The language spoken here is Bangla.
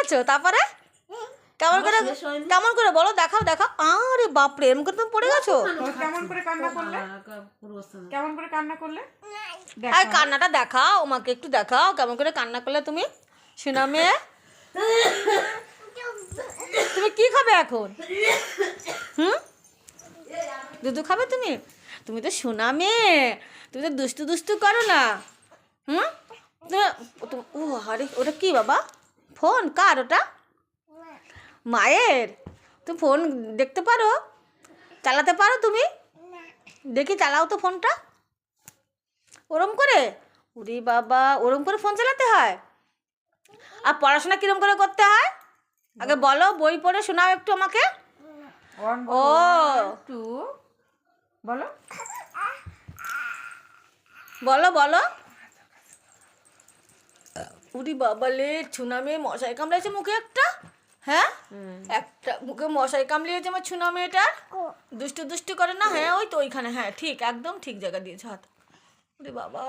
গেছো? তারপরে কেমন করে বলো, দেখাও দেখাও। আরে বাপরে, এরকম করে তুমি পড়ে গেছো? কেমন করে কান্না করলে? কেমন করে কান্না করলে? আর কান্নাটা দেখাও আমাকে, একটু দেখাও কেমন করে কান্না করলে তুমি। শোনা মেয়ে, তুমি কি খাবে এখন? দুধু খাবে তুমি? তুমি তো শোনা মেয়ে, তুমি তো দুষ্টু দুষ্টু করো না। ও আরে ওটা কি বাবা? ফোন কার ওটা? মায়ের? তুমি ফোন দেখতে পারো, চালাতে পারো তুমি? দেখি চালাও তো ফোনটা ওরম করে। উরি বাবা, ওরম করে ফোন চালাতে হয়? আর পড়াশোনা কিরম করে করতে হয় আগে বলো, বই পড়ে শোনাও একটু আমাকে। ও টু বলো বলো বলো। উরি বাবা লে, ছুনা মেয়ে মশাই কামড়াইছে মুখে একটা। হ্যাঁ, একটা মুখে মশাই কামড়িয়েছে আমার ছুনা মেয়েটার। দুষ্টু দুষ্টু করে না? হ্যাঁ ওই তো ওইখানে, হ্যাঁ ঠিক, একদম ঠিক জায়গা দিয়েছে হাত। উরি বাবা।